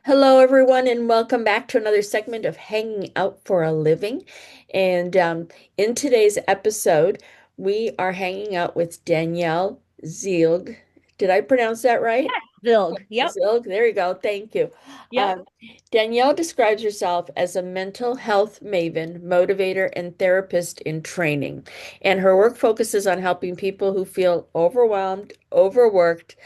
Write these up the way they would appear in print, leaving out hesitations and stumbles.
Hello, everyone, and welcome back to another segment of Hanging Out for a Living. And in today's episode, we are hanging out with Danielle Zilg. Did I pronounce that right? Yes, Zilg. Yep. Zilg, there you go. Thank you. Yep. Um, Danielle describes herself as a mental health maven, motivator, and therapist in training. And her work focuses on helping people who feel overwhelmed, overworked,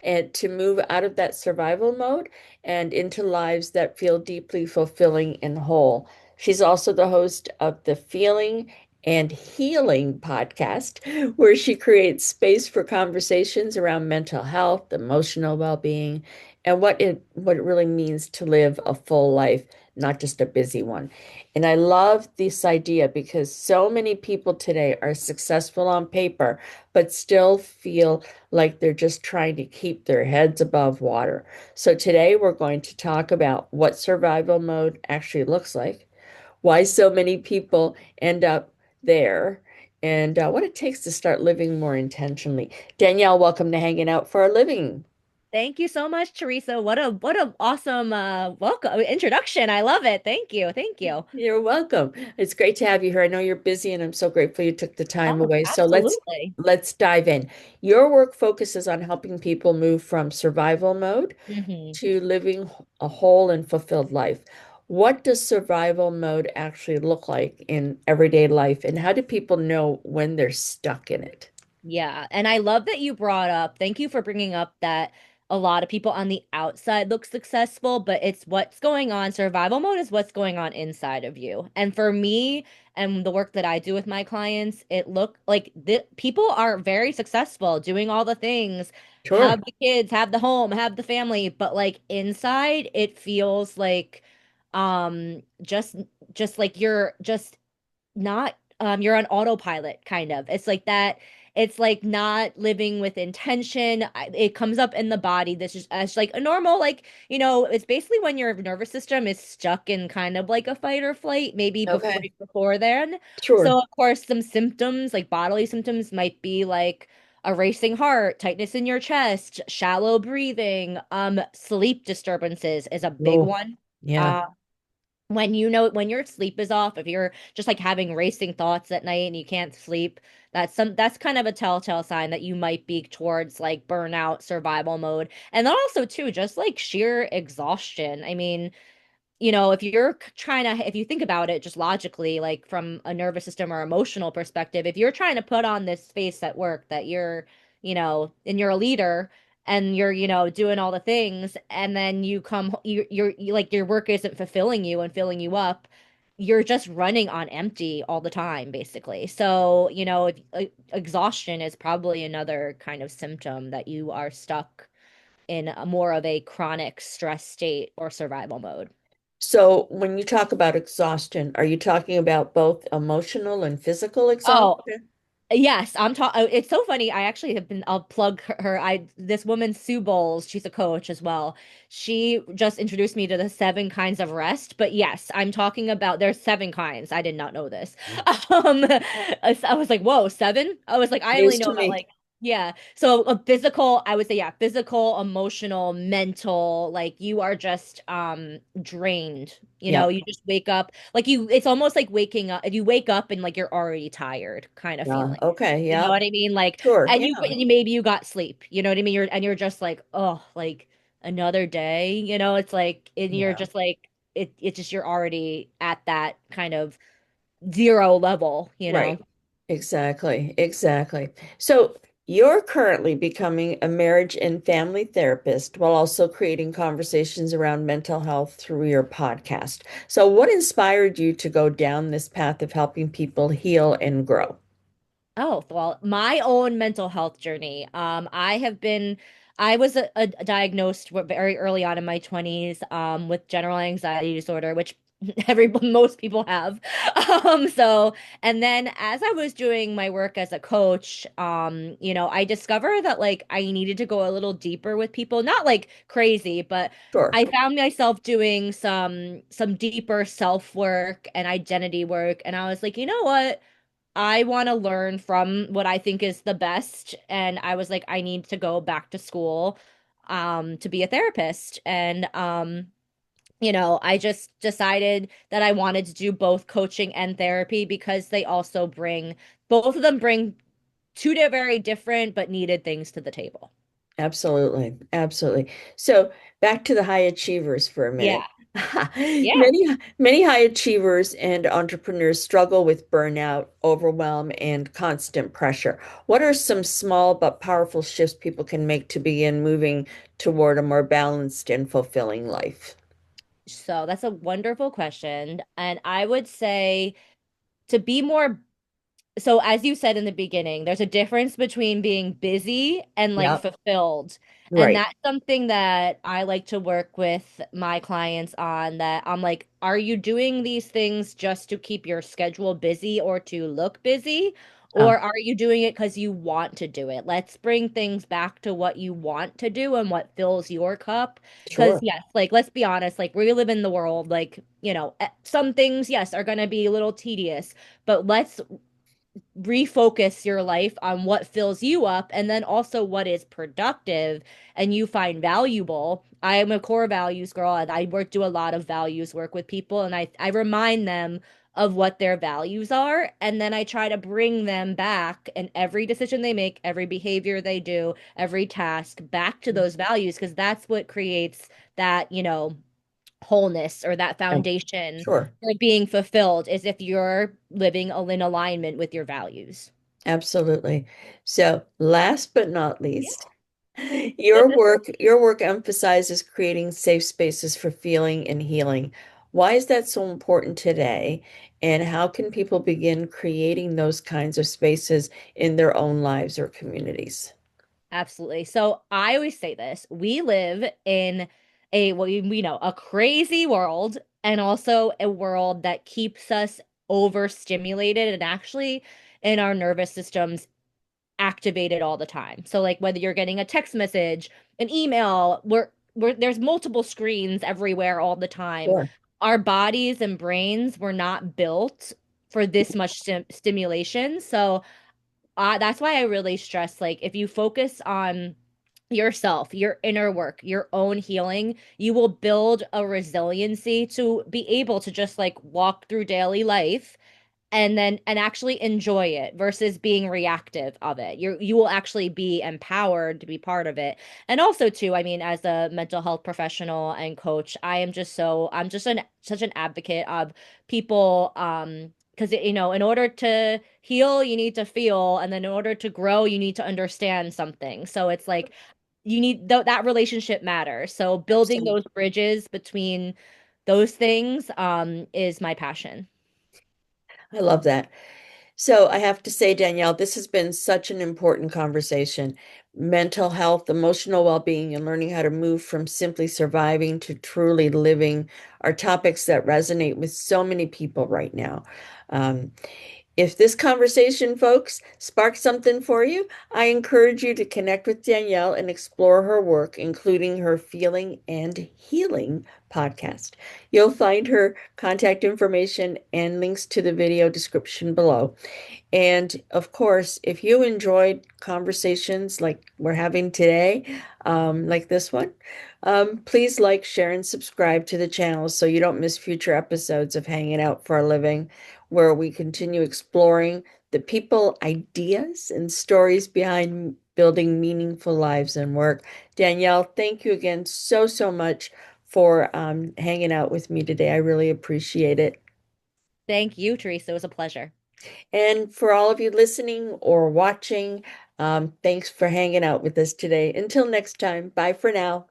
and to move out of that survival mode and into lives that feel deeply fulfilling and whole. She's also the host of the Feeling and Healing podcast, where she creates space for conversations around mental health, emotional well-being, and what it really means to live a full life, not just a busy one. And I love this idea because so many people today are successful on paper, but still feel like they're just trying to keep their heads above water. So today we're going to talk about what survival mode actually looks like, why so many people end up there, and what it takes to start living more intentionally. Danielle, welcome to Hanging Out for a Living. Thank you so much, Teresa. What a awesome welcome introduction. I love it. Thank you. Thank you. You're welcome. It's great to have you here. I know you're busy and I'm so grateful you took the time Oh, away. So let's absolutely. let's dive in. Your work focuses on helping people move from survival mode hmm to living a whole and fulfilled life. What does survival mode actually look like in everyday life, and how do people know when they're stuck in it? Yeah, and I love that you brought up, thank you for bringing up that a lot of people on the outside look successful, but it's what's going on. Survival mode is what's going on inside of you. And for me and the work that I do with my clients, it look like the people are very successful doing all the things, Sure. have the kids, have the home, have the family, but like inside it feels like just like you're just not you're on autopilot kind of. It's like that. It's like not living with intention. It comes up in the body. This is as like a normal, like, it's basically when your nervous system is stuck in kind of like a fight or flight, maybe before Okay. right before then. Sure. So of course some symptoms, like bodily symptoms, might be like a racing heart, tightness in your chest, shallow breathing, sleep disturbances is a big Oh, one. yeah. Uh, when your sleep is off, if you're just like having racing thoughts at night and you can't sleep, that's kind of a telltale sign that you might be towards like burnout, survival mode. And then also too, just like sheer exhaustion. I mean, if you're if you think about it just logically, like from a nervous system or emotional perspective, if you're trying to put on this face at work that and you're a leader and you're, doing all the things, and then you come, you like your work isn't fulfilling you and filling you up, you're just running on empty all the time, basically. So, exhaustion is probably another kind of symptom that you are stuck in a more of a chronic stress state or survival mode. So when you talk about exhaustion, are you talking about both emotional and physical Oh, exhaustion? yes, I'm talking. It's so funny. I actually have been. I'll plug her. This woman, Sue Bowles. She's a coach as well. She just introduced me to the 7 kinds of rest. But yes, I'm talking about. There's 7 kinds. I did not know this. I was like, whoa, seven. I was like, I only News know to about me. like, yeah. So a physical, I would say, yeah, physical, emotional, mental. Like you are just drained. Yep. You just wake up like it's almost like waking up. If you wake up and like you're already tired, kind of Yeah. feeling. Okay. You know Yep. what I mean? Like, Sure. and Yeah. maybe you got sleep. You know what I mean? You're just like, oh, like another day. It's like, and you're Yeah. just like, it's just you're already at that kind of zero level. Right. Exactly. Exactly. So you're currently becoming a marriage and family therapist while also creating conversations around mental health through your podcast. So what inspired you to go down this path of helping people heal and grow? Oh, well, my own mental health journey. I was diagnosed very early on in my 20s, with general anxiety disorder, which most people have. So, and then as I was doing my work as a coach, I discovered that like I needed to go a little deeper with people, not like crazy, but Sure. I found myself doing some deeper self work and identity work, and I was like, you know what? I want to learn from what I think is the best. And I was like, I need to go back to school. to be a therapist. And I just decided that I wanted to do both coaching and therapy because both of them bring very different but needed things to the table. Absolutely. Absolutely. So back to the high achievers for a Yeah. minute. Yeah. Many high achievers and entrepreneurs struggle with burnout, overwhelm, and constant pressure. What are some small but powerful shifts people can make to begin moving toward a more balanced and fulfilling life? So that's a wonderful question. And I would say to be more so as you said in the beginning, there's a difference between being busy and like Yep. fulfilled. And Right. that's something that I like to work with my clients on that I'm like, are you doing these things just to keep your schedule busy or to look busy? Ah, Or are you doing it because you want to do it? Let's bring things back to what you want to do and what fills your cup. Because, sure. yes, like, let's be honest, like, we live in the world, like, some things, yes, are going to be a little tedious, but let's refocus your life on what fills you up and then also what is productive and you find valuable. I am a core values girl and do a lot of values work with people and I remind them of what their values are and then I try to bring them back and every decision they make, every behavior they do, every task back to those values because that's what creates that, wholeness or that Yeah, foundation sure. for being fulfilled is if you're living in alignment with your values. Absolutely. So, last but not least, Yeah. your work emphasizes creating safe spaces for feeling and healing. Why is that so important today? And how can people begin creating those kinds of spaces in their own lives or communities? Absolutely. So I always say this, we live in we know a crazy world and also a world that keeps us overstimulated and actually in our nervous systems activated all the time. So like whether you're getting a text message, an email, there's multiple screens everywhere all the time. Sure. Our bodies and brains were not built for this much stimulation. So that's why I really stress like if you focus on yourself, your inner work, your own healing, you will build a resiliency to be able to just like walk through daily life and actually enjoy it versus being reactive of it. You will actually be empowered to be part of it. And also too, I mean, as a mental health professional and coach, I'm just such an advocate of people because in order to heal, you need to feel, and then in order to grow, you need to understand something. So it's like you need that relationship matters. So building Absolutely. those bridges between those things is my passion. I love that. So I have to say, Danielle, this has been such an important conversation. Mental health, emotional well-being, and learning how to move from simply surviving to truly living are topics that resonate with so many people right now. Um, if this conversation, folks, sparked something for you, I encourage you to connect with Danielle and explore her work, including her Feeling and Healing podcast. You'll find her contact information and links to the video description below. And of course, if you enjoyed conversations like we're having today, like this one, please like, share, and subscribe to the channel so you don't miss future episodes of Hanging Out for a Living, where we continue exploring the people, ideas, and stories behind building meaningful lives and work. Danielle, thank you again so, so much for hanging out with me today. I really appreciate it. Thank you, Theresa. It was a pleasure. And for all of you listening or watching, thanks for hanging out with us today. Until next time, bye for now.